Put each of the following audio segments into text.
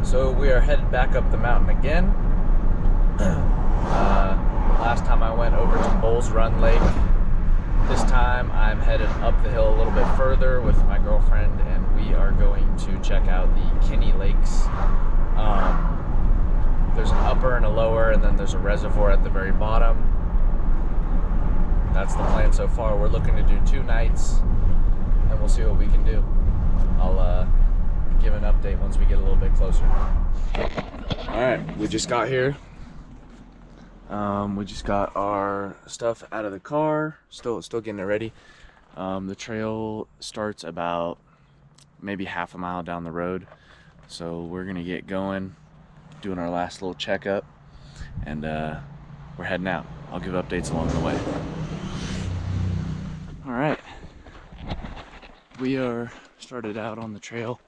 So we are headed back up the mountain again. Last time I went over to Bulls Run Lake. This time I'm headed up the hill a little bit further with my girlfriend, and we are going to check out the Kinney lakes. There's an upper and a lower, and then there's a reservoir at the very bottom. That's the plan so far. We're looking to do 2 nights, and we'll see what we can do. I'll give an update once we get a little bit closer. All right, we just got here. We just got our stuff out of the car, still getting it ready. The trail starts about maybe half a mile down the road, so we're gonna get going, doing our last little checkup, and we're heading out. I'll give updates along the way. All right, we are started out on the trail.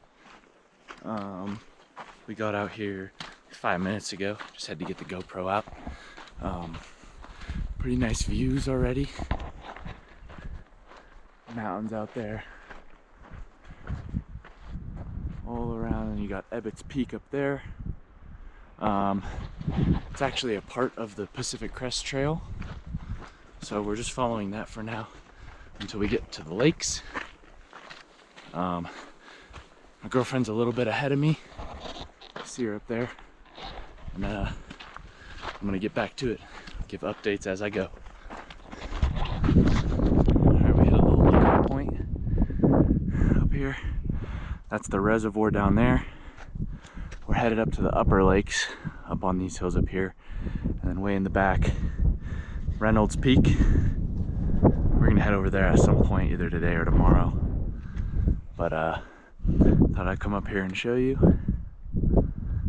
We got out here 5 minutes ago. Just had to get the GoPro out. Pretty nice views already. Mountains out there all around, and you got Ebbets Peak up there. It's actually a part of the Pacific Crest Trail, so we're just following that for now until we get to the lakes. My girlfriend's a little bit ahead of me. See her up there, and I'm gonna get back to it, give updates as I go. Alright, we hit a little lookout point up here. That's the reservoir down there. We're headed up to the upper lakes up on these hills up here, and then way in the back, Reynolds Peak. We're gonna head over there at some point, either today or tomorrow. But thought I'd come up here and show you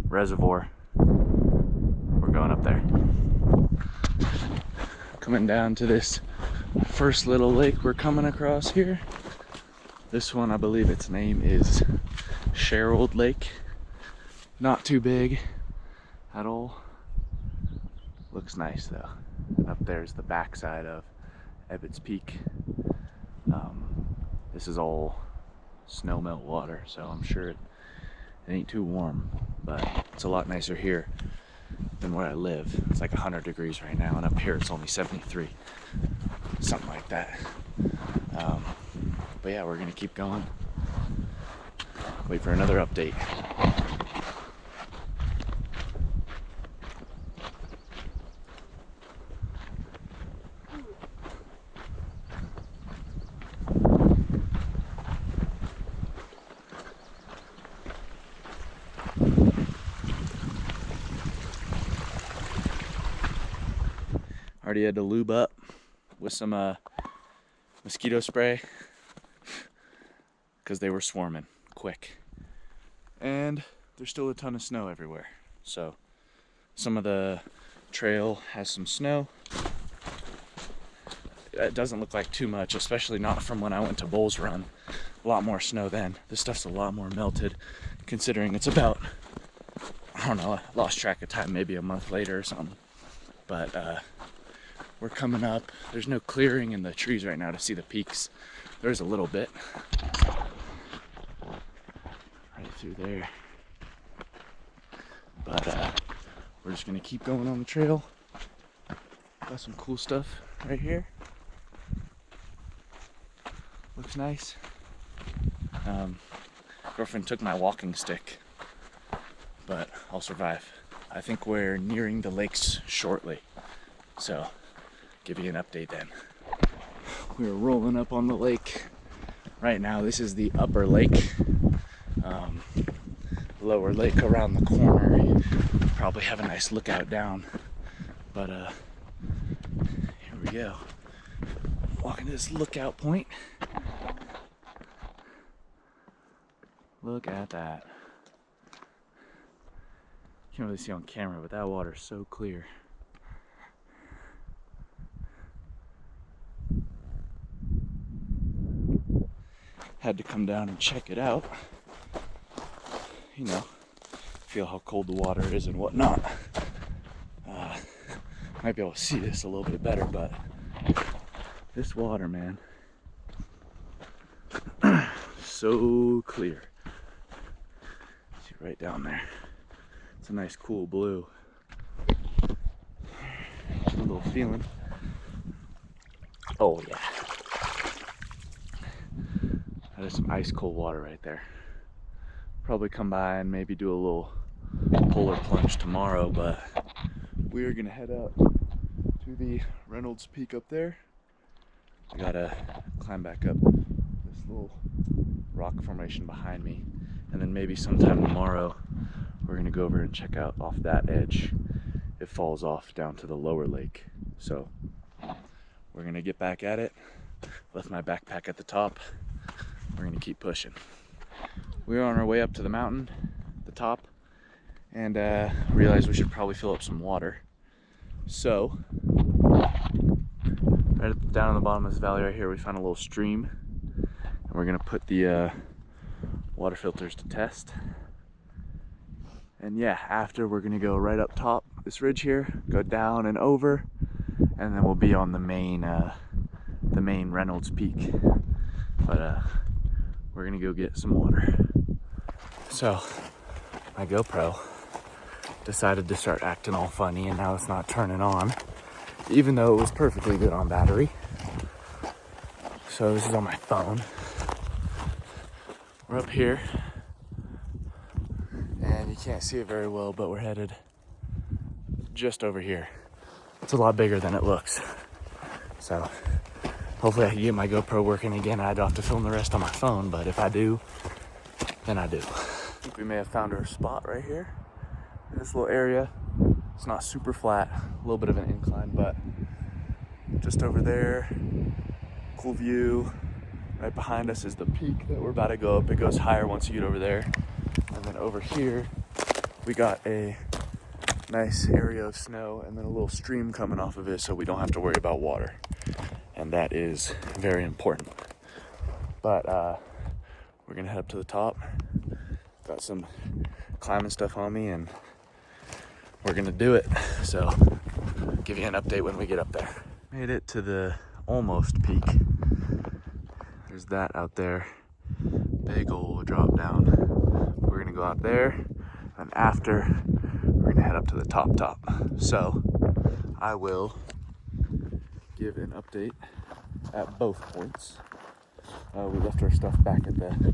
reservoir. We're going up there. Coming down to this first little lake we're coming across here. This one, I believe its name is Sherwold Lake. Not too big at all. Looks nice though. And up there's the backside of Ebbets Peak. This is all snowmelt water, so I'm sure it ain't too warm, but it's a lot nicer here than where I live. It's like 100 degrees right now, and up here it's only 73, something like that. But yeah, we're gonna keep going. Wait for another update. Already had to lube up with some mosquito spray because they were swarming quick, and there's still a ton of snow everywhere. So some of the trail has some snow. It doesn't look like too much, especially not from when I went to Bulls Run. A lot more snow then. This stuff's a lot more melted, considering it's about, I don't know, I lost track of time, maybe a month later or something. But we're coming up. There's no clearing in the trees right now to see the peaks. There's a little bit. Right through there. But we're just gonna keep going on the trail. Got some cool stuff right here. Looks nice. Girlfriend took my walking stick, but I'll survive. I think we're nearing the lakes shortly, so give you an update then. We're rolling up on the lake right now. This is the upper lake. Lower lake around the corner. You probably have a nice lookout down, but here we go. Walking to this lookout point. Look at that. Can't really see on camera, but that water's so clear. Had to come down and check it out. You know, feel how cold the water is and whatnot. Might be able to see this a little bit better, but this water, man, so clear. See right down there. It's a nice cool blue. A little feeling. Oh yeah. That is some ice cold water right there. Probably come by and maybe do a little polar plunge tomorrow, but we are gonna head up to the Reynolds Peak up there. I gotta climb back up this little rock formation behind me, and then maybe sometime tomorrow we're gonna go over and check out off that edge. It falls off down to the lower lake. So we're gonna get back at it. Left my backpack at the top. We're gonna keep pushing. We're on our way up to the mountain, the top, and realized we should probably fill up some water. So right down in the bottom of this valley right here, we found a little stream, and we're gonna put the water filters to test. And yeah, after we're gonna go right up top this ridge here, go down and over, and then we'll be on the main Reynolds Peak. But we're gonna go get some water. So my GoPro decided to start acting all funny, and now it's not turning on, even though it was perfectly good on battery. So this is on my phone. We're up here, and you can't see it very well, but we're headed just over here. It's a lot bigger than it looks. So hopefully I can get my GoPro working again. I don't have to film the rest on my phone, but if I do, then I do. I think we may have found our spot right here. In this little area. It's not super flat, a little bit of an incline, but just over there, cool view. Right behind us is the peak that we're about to go up. It goes higher once you get over there. And then over here, we got a nice area of snow and then a little stream coming off of it, so we don't have to worry about water. And that is very important. But we're gonna head up to the top. Got some climbing stuff on me, and we're gonna do it. So give you an update when we get up there. Made it to the almost peak. There's that out there. Big old drop down. We're gonna go out there, and after we're gonna head up to the top. So I will give an update at both points. We left our stuff back at the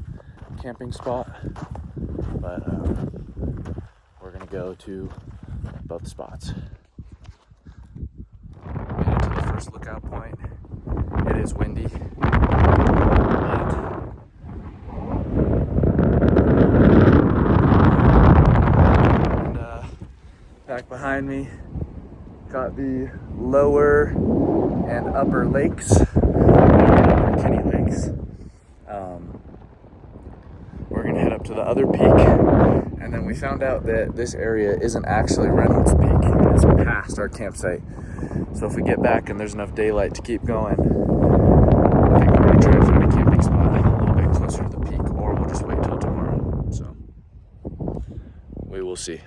camping spot, but we're gonna go to both spots. Made it to the first lookout point. It is windy, and back behind me got the lower and upper lakes, Kinney lakes. We're gonna head up to the other peak, and then we found out that this area isn't actually Reynolds Peak. It's past our campsite. So if we get back and there's enough daylight to keep going, I think we're gonna try to find a camping spot a little bit closer to the peak, or we'll just wait till tomorrow. So we will see.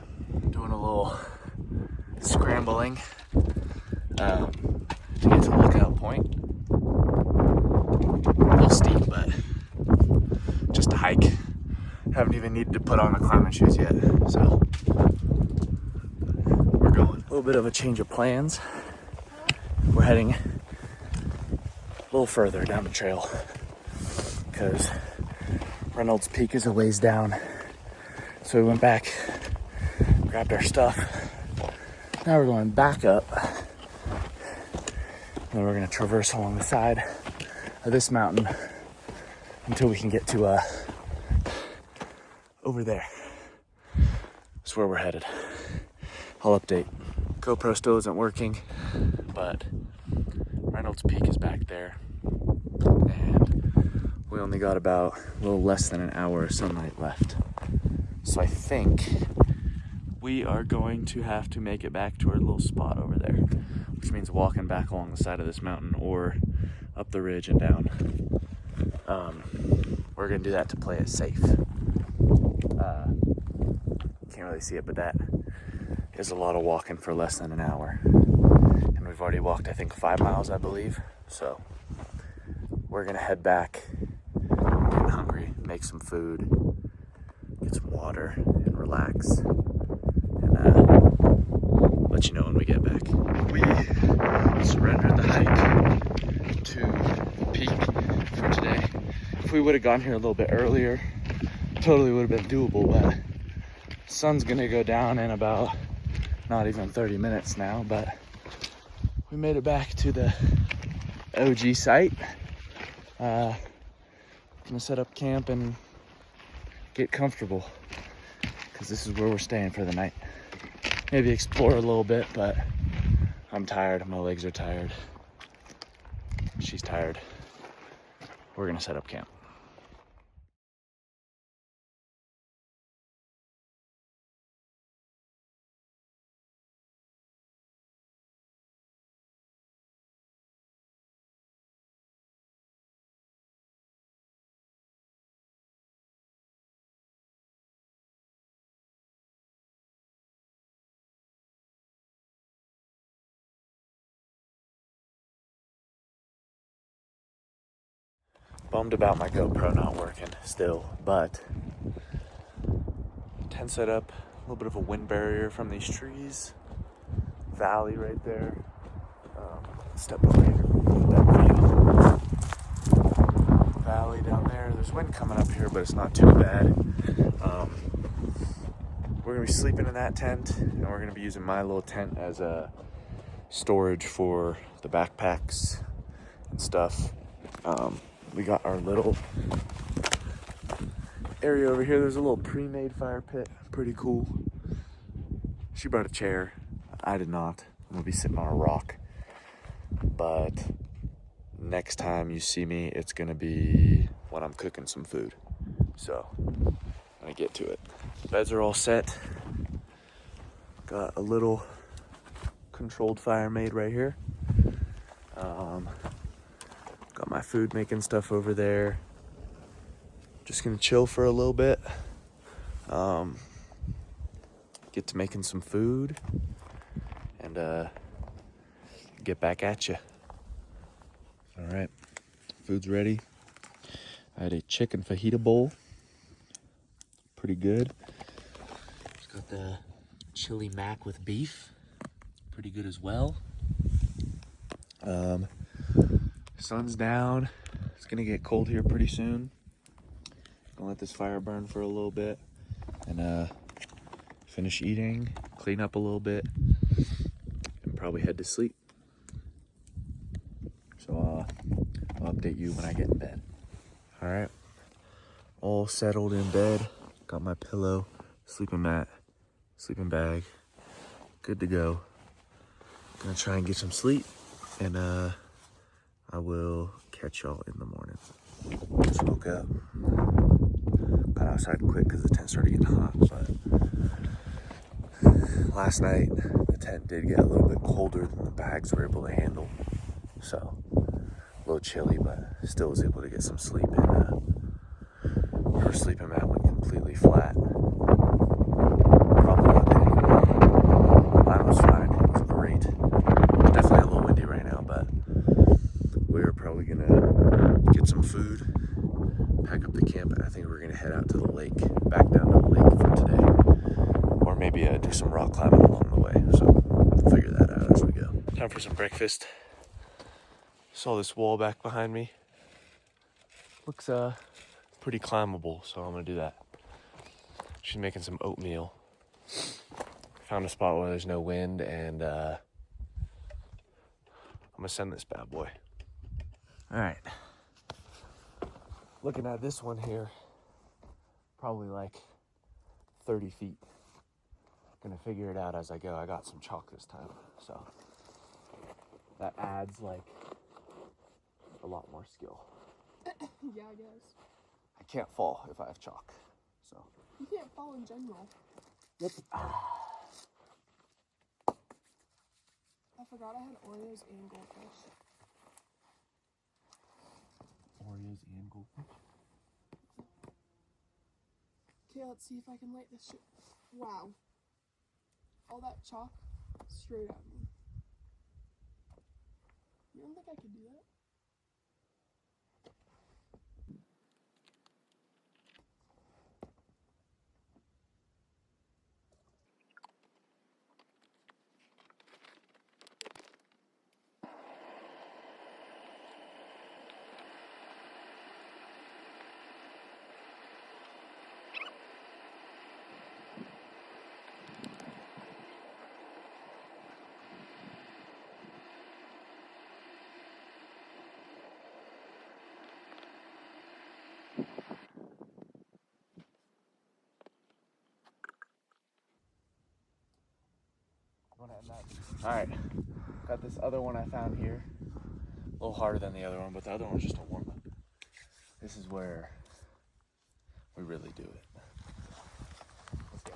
Doing a little scrambling to get to the lookout point. A little steep, but just a hike. Haven't even needed to put on the climbing shoes yet, so we're going. A little bit of a change of plans. We're heading a little further down the trail because Reynolds Peak is a ways down. So we went back, grabbed our stuff. Now we're going back up. And then we're gonna traverse along the side of this mountain until we can get to over there. That's where we're headed. I'll update. GoPro still isn't working, but Reynolds Peak is back there, and we only got about a little less than an hour of sunlight left. So I think we are going to have to make it back to our little spot over there, which means walking back along the side of this mountain or up the ridge and down. We're gonna do that to play it safe. Can't really see it, but that is a lot of walking for less than an hour. And we've already walked, I think, 5 miles, I believe. So we're gonna head back, getting hungry, make some food, get some water, and relax. let you know when we get back. We surrendered the hike to the peak for today. If we would have gone here a little bit earlier, totally would have been doable, but the sun's gonna go down in about not even 30 minutes now, but we made it back to the OG site. Gonna set up camp and get comfortable, because this is where we're staying for the night. Maybe explore a little bit, but I'm tired. My legs are tired. She's tired. We're gonna set up camp. Bummed about my GoPro not working still, but tent set up, a little bit of a wind barrier from these trees, valley right there. Step over here, get that view. Valley down there. There's wind coming up here, but it's not too bad. We're gonna be sleeping in that tent, and we're gonna be using my little tent as a storage for the backpacks and stuff. We got our little area over here. There's a little pre-made fire pit, pretty cool. She brought a chair, I did not. I'm gonna be sitting on a rock, but next time you see me, it's gonna be when I'm cooking some food. So I'm gonna get to it. Beds are all set. Got a little controlled fire made right here. Got my food making stuff over there. Just gonna chill for a little bit. Get to making some food and get back at you. All right, food's ready. I had a chicken fajita bowl. Pretty good. It's got the chili mac with beef. Pretty good as well. Sun's down. It's gonna get cold here pretty soon. Gonna let this fire burn for a little bit and finish eating, clean up a little bit, and probably head to sleep. So I'll update you when I get in bed. All right, all settled in bed. Got my pillow, sleeping mat, sleeping bag, good to go. Gonna try and get some sleep, and I will catch y'all in the morning. Just woke up. Got outside quick because the tent started getting hot, but last night the tent did get a little bit colder than the bags were able to handle. So a little chilly, but still was able to get some sleep, and her sleeping mat went completely flat. Probably not good anymore. Mine was fine. It was great. It's definitely a little windy right now, but we're probably gonna get some food, pack up the camp, and I think we're gonna head out to the lake, back down to the lake for today, or maybe do some rock climbing along the way. So we'll figure that out as we go. Time for some breakfast. Saw this wall back behind me. Looks pretty climbable, so I'm gonna do that. She's making some oatmeal. Found a spot where there's no wind, and I'm gonna send this bad boy. All right. Looking at this one here, probably like 30 feet. Gonna figure it out as I go. I got some chalk this time, so that adds like a lot more skill. Yeah, I guess. I can't fall if I have chalk, so. You can't fall in general. Yep. I forgot I had Oreos and goldfish. Oreos and goldfish. Okay, let's see if I can light this shit. Wow. All that chalk straight at me. You don't think I could do that? All right, got this other one I found here. A little harder than the other one, but the other one's just a warm up. This is where we really do it. Let's go.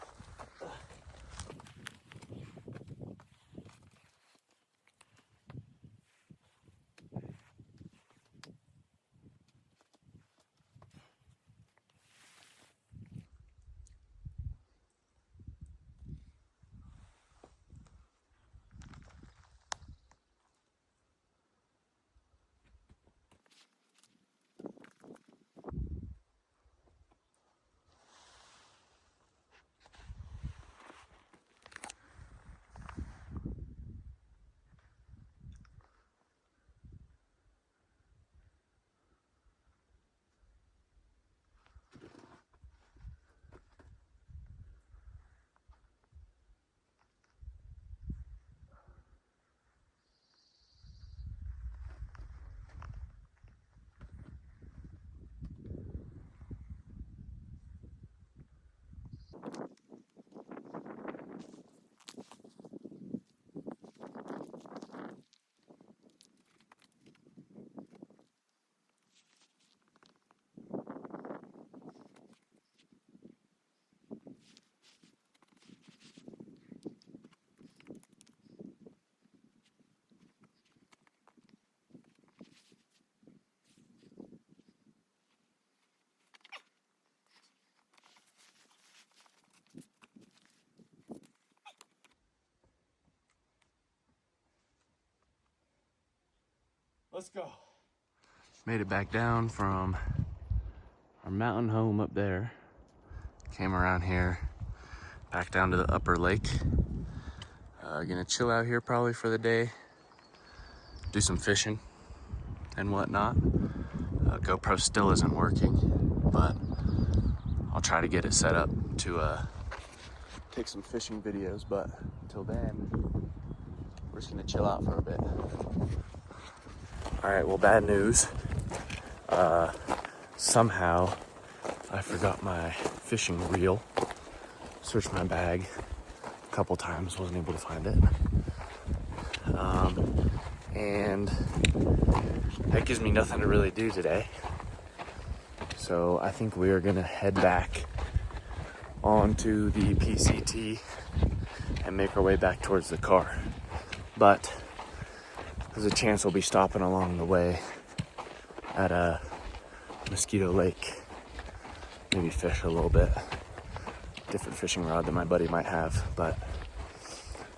Let's go. Made it back down from our mountain home up there. Came around here, back down to the upper lake. Gonna chill out here probably for the day. Do some fishing and whatnot. GoPro still isn't working, but I'll try to get it set up to take some fishing videos. But until then, we're just gonna chill out for a bit. All right, well, bad news. Somehow I forgot my fishing reel. Searched my bag a couple times, wasn't able to find it. And that gives me nothing to really do today. So I think we are gonna head back onto the PCT and make our way back towards the car. But there's a chance we'll be stopping along the way at a Mosquito Lake. Maybe fish a little bit. Different fishing rod than my buddy might have, but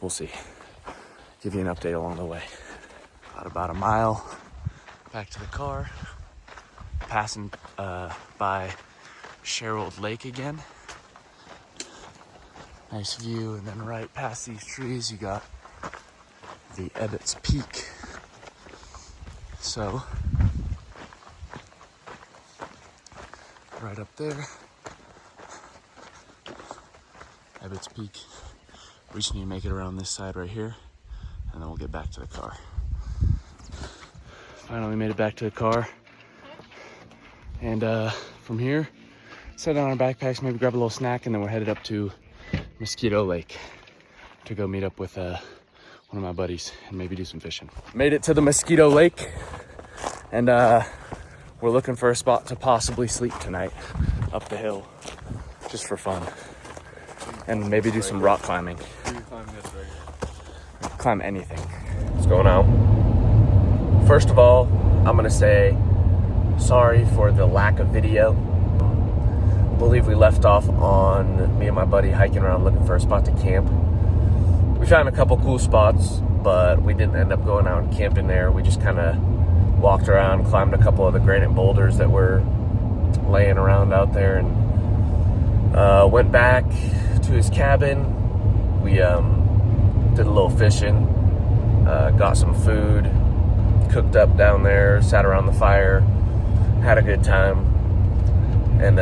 we'll see. Give you an update along the way. Got about a mile back to the car. Passing by Sherwold Lake again. Nice view, and then right past these trees you got the Ep.2 Peak. So, right up there, Ep.2 Peak. We just need to make it around this side right here, and then we'll get back to the car. Finally made it back to the car. And from here, set down our backpacks, maybe grab a little snack, and then we're headed up to Mosquito Lake to go meet up with one of my buddies and maybe do some fishing. Made it to the Mosquito Lake, and we're looking for a spot to possibly sleep tonight up the hill, just for fun, and maybe do some rock climbing. Climb anything. What's going on? First of all, I'm gonna say sorry for the lack of video. I believe we left off on me and my buddy hiking around looking for a spot to camp. We found a couple cool spots, but we didn't end up going out and camping there. We just kind of walked around, climbed a couple of the granite boulders that were laying around out there, and went back to his cabin. We did a little fishing, got some food, cooked up down there, sat around the fire, had a good time. And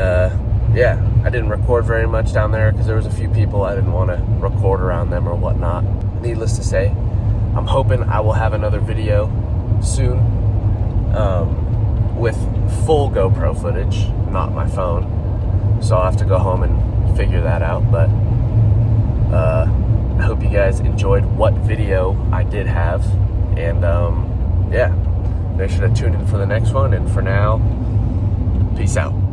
yeah, I didn't record very much down there because there was a few people I didn't want to record around them or whatnot. Needless to say, I'm hoping I will have another video soon with full GoPro footage, not my phone. So I'll have to go home and figure that out. But I hope you guys enjoyed what video I did have. And yeah, make sure to tune in for the next one. And for now, peace out.